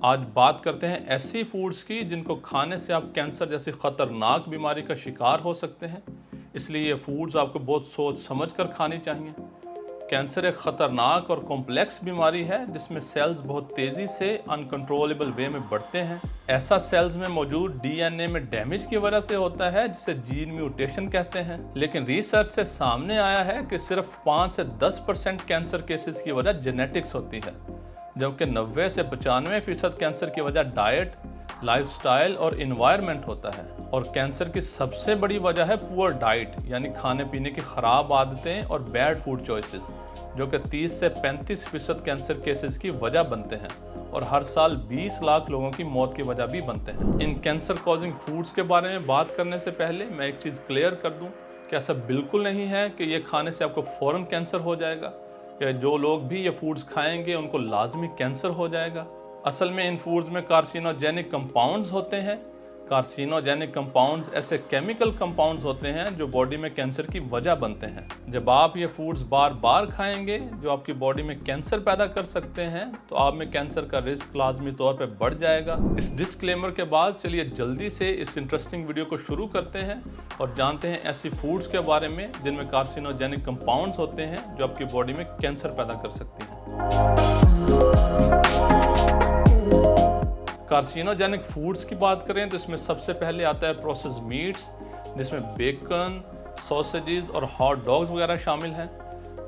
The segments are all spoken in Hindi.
आज बात करते हैं ऐसी फूड्स की जिनको खाने से आप कैंसर जैसी खतरनाक बीमारी का शिकार हो सकते हैं। इसलिए ये फूड्स आपको बहुत सोच समझ कर खानी चाहिए। कैंसर एक खतरनाक और कॉम्प्लेक्स बीमारी है जिसमें सेल्स बहुत तेज़ी से अनकंट्रोलेबल वे में बढ़ते हैं। ऐसा सेल्स में मौजूद डीएनए में डैमेज की वजह से होता है जिसे जीन म्यूटेशन कहते हैं। लेकिन रिसर्च से सामने आया है कि सिर्फ 5 से 10% कैंसर केसेस की वजह जेनेटिक्स होती है, जबकि 90 से 95% कैंसर की वजह डाइट, लाइफस्टाइल और इन्वायरमेंट होता है। और कैंसर की सबसे बड़ी वजह है पुअर डाइट, यानी खाने पीने की खराब आदतें और बैड फूड चॉइसेस, जो कि 30 से 35% कैंसर केसेस की वजह बनते हैं और हर साल 20 लाख लोगों की मौत की वजह भी बनते हैं। इन कैंसर कॉजिंग फूड्स के बारे में बात करने से पहले मैं एक चीज़ क्लियर कर दूं कि ऐसा बिल्कुल नहीं है कि ये खाने से आपको फ़ौरन कैंसर हो जाएगा या जो लोग भी ये फूड्स खाएंगे उनको लाजमी कैंसर हो जाएगा। असल में इन फूड्स में कार्सिनोजेनिक कंपाउंड्स होते हैं। कार्सिनोजेनिक कंपाउंड्स ऐसे केमिकल कंपाउंड्स होते हैं जो बॉडी में कैंसर की वजह बनते हैं। जब आप ये फूड्स बार बार खाएंगे जो आपकी बॉडी में कैंसर पैदा कर सकते हैं, तो आप में कैंसर का रिस्क लाजमी तौर पे बढ़ जाएगा। इस डिस्क्लेमर के बाद चलिए जल्दी से इस इंटरेस्टिंग वीडियो को शुरू करते हैं और जानते हैं ऐसी फूड्स के बारे में जिनमें कार्सिनोजेनिक कंपाउंड्स होते हैं जो आपकी बॉडी में कैंसर पैदा कर सकती हैं। कार्सिनोजेनिक फूड्स की बात करें तो इसमें सबसे पहले आता है प्रोसेस्ड मीट्स, जिसमें बेकन, सॉसेजेस और हॉट डॉग्स वगैरह शामिल हैं।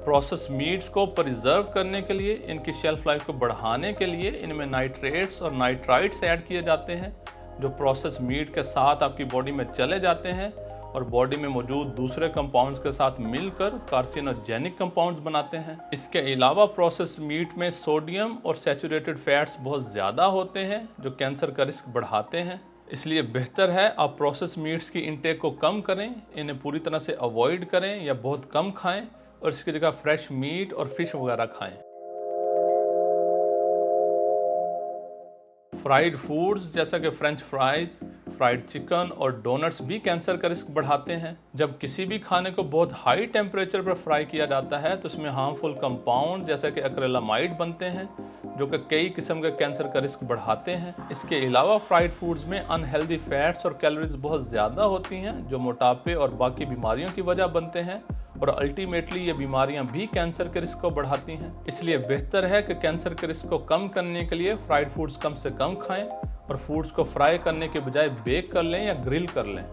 प्रोसेस्ड मीट्स को प्रिजर्व करने के लिए, इनकी शेल्फ लाइफ को बढ़ाने के लिए इनमें नाइट्रेट्स और नाइट्राइट्स ऐड किए जाते हैं, जो प्रोसेस्ड मीट के साथ आपकी बॉडी में चले जाते हैं और बॉडी में मौजूद दूसरे कंपाउंड्स के साथ मिलकर कार्सिनोजेनिक कंपाउंड्स बनाते हैं। इसके अलावा प्रोसेस्ड मीट में सोडियम और सैचुरेटेड फैट्स बहुत ज़्यादा होते हैं जो कैंसर का रिस्क बढ़ाते हैं। इसलिए बेहतर है आप प्रोसेस्ड मीट्स की इंटेक को कम करें, इन्हें पूरी तरह से अवॉइड करें या बहुत कम खाएं और इसकी जगह फ्रेश मीट और फिश वगैरह खाएं। फ्राइड फूड्स जैसा कि फ्रेंच फ्राइज, फ्राइड चिकन और डोनट्स भी कैंसर का रिस्क बढ़ाते हैं। जब किसी भी खाने को बहुत हाई टेम्परेचर पर फ्राई किया जाता है तो इसमें हार्मफुल कंपाउंड जैसे कि एक्रेलामाइड बनते हैं जो कि कई किस्म के कैंसर का रिस्क बढ़ाते हैं। इसके अलावा फ्राइड फूड्स में अनहेल्दी फैट्स और कैलोरीज बहुत ज़्यादा होती हैं जो मोटापे और बाकी बीमारियों की वजह बनते हैं और अल्टीमेटली ये बीमारियां भी कैंसर के रिस्क को बढ़ाती हैं। इसलिए बेहतर है कि कैंसर के रिस्क को कम करने के लिए फ्राइड फूड्स कम से कम खाएं और फूड्स को फ्राई करने के बजाय बेक कर लें या ग्रिल कर लें।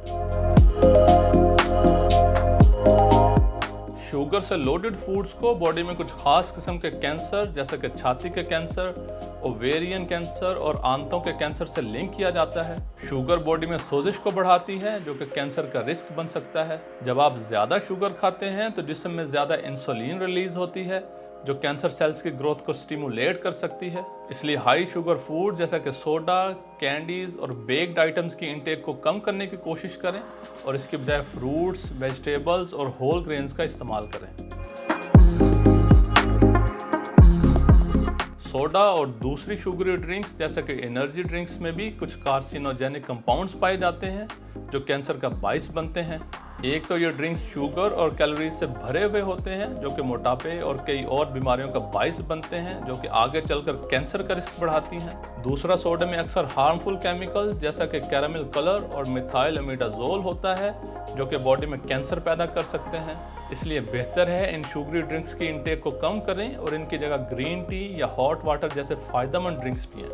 शुगर से लोडेड फूड्स को बॉडी में कुछ खास किस्म के कैंसर जैसे कि छाती के कैंसर, ओवेरियन कैंसर और आंतों के कैंसर से लिंक किया जाता है। शुगर बॉडी में सोजिश को बढ़ाती है जो कि कैंसर का रिस्क बन सकता है। जब आप ज़्यादा शुगर खाते हैं तो जिस्म में ज़्यादा इंसुलिन रिलीज होती है जो कैंसर सेल्स की ग्रोथ को स्टिमुलेट कर सकती है। इसलिए हाई शुगर फूड जैसा कि सोडा, कैंडीज और बेक्ड आइटम्स की इंटेक को कम करने की कोशिश करें और इसके बजाय फ्रूट्स, वेजिटेबल्स और होल ग्रेन्स का इस्तेमाल करें। सोडा और दूसरी शुगरी ड्रिंक्स जैसे कि एनर्जी ड्रिंक्स में भी कुछ कार्सिनोजेनिक कंपाउंड्स पाए जाते हैं जो कैंसर का बाइस बनते हैं। एक तो ये ड्रिंक्स शुगर और कैलोरीज से भरे हुए होते हैं जो कि मोटापे और कई और बीमारियों का बाइस बनते हैं जो कि आगे चलकर कैंसर का रिस्क बढ़ाती हैं। दूसरा, सोडा में अक्सर हार्मफुल केमिकल जैसा कि कैरामिल कलर और मिथाइल अमीडाजोल होता है जो कि बॉडी में कैंसर पैदा कर सकते हैं। इसलिए बेहतर है इन शुगरी ड्रिंक्स की इंटेक को कम करें और इनकी जगह ग्रीन टी या हॉट वाटर जैसे फायदेमंद ड्रिंक्स पिएं।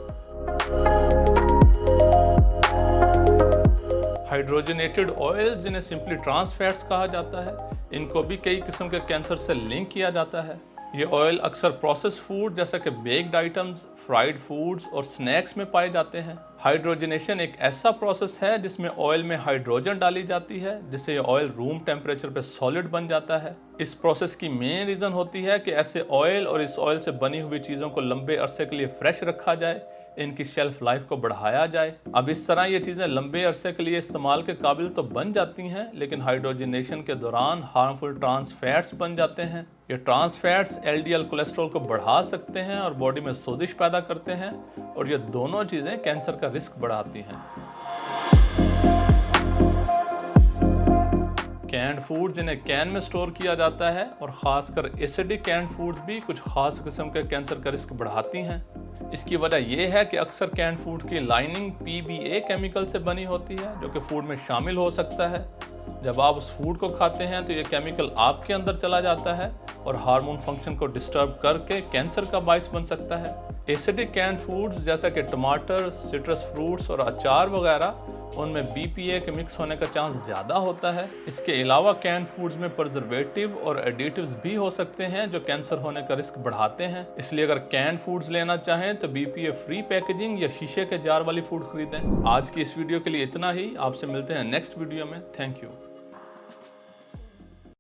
हाइड्रोजनेटेड ऑयल जिन्हें सिंपली ट्रांस फैट्स कहा जाता है, इनको भी कई किस्म के कैंसर से लिंक किया जाता है। ये ऑयल अक्सर प्रोसेस्ड फूड जैसा कि बेक्ड आइटम्स, फ्राइड फूड्स और स्नैक्स में पाए जाते हैं। हाइड्रोजनेशन एक ऐसा प्रोसेस है जिसमें ऑयल में हाइड्रोजन डाली जाती है जिससे ये ऑयल रूम टेम्परेचर पे सॉलिड बन जाता है। इस प्रोसेस की मेन रीज़न होती है कि ऐसे ऑयल और इस ऑयल से बनी हुई चीज़ों को लंबे अरसे के लिए फ्रेश रखा जाए, इनकी शेल्फ लाइफ को बढ़ाया जाए। अब इस तरह ये चीज़ें लंबे अरसे के लिए इस्तेमाल के काबिल तो बन जाती हैं, लेकिन हाइड्रोजनेशन के दौरान हार्मफुल ट्रांस फैट्स बन जाते हैं। ये ट्रांस फैट्स एलडीएल कोलेस्ट्रॉल को बढ़ा सकते हैं और बॉडी में सोजिश पैदा करते हैं और ये दोनों चीज़ें कैंसर का रिस्क बढ़ाती हैं। कैंड फूड जिन्हें कैन में स्टोर किया जाता है और ख़ासकर एसिडिक कैंड फूड्स भी कुछ खास किस्म के कैंसर का रिस्क बढ़ाती हैं। इसकी वजह यह है कि अक्सर कैन फूड की लाइनिंग PBA केमिकल से बनी होती है, जो कि फूड में शामिल हो सकता है। जब आप उस फूड को खाते हैं तो ये केमिकल आपके अंदर चला जाता है और हार्मोन फंक्शन को डिस्टर्ब करके कैंसर का बायस बन सकता है। एसिडिक कैन फूड्स जैसा कि टमाटर, सिट्रस फ्रूट्स और अचार वगैरह, उनमें BPA के मिक्स होने का चांस ज़्यादा होता है। इसके अलावा कैन फूड्स में प्रिजर्वेटिव और एडिटिव्स भी हो सकते हैं जो कैंसर होने का रिस्क बढ़ाते हैं। इसलिए अगर कैन फूड्स लेना चाहें तो BPA फ्री पैकेजिंग या शीशे के जार वाली फूड खरीदें। आज की इस वीडियो के लिए इतना ही। आपसे मिलते हैं नेक्स्ट वीडियो में। Thank you.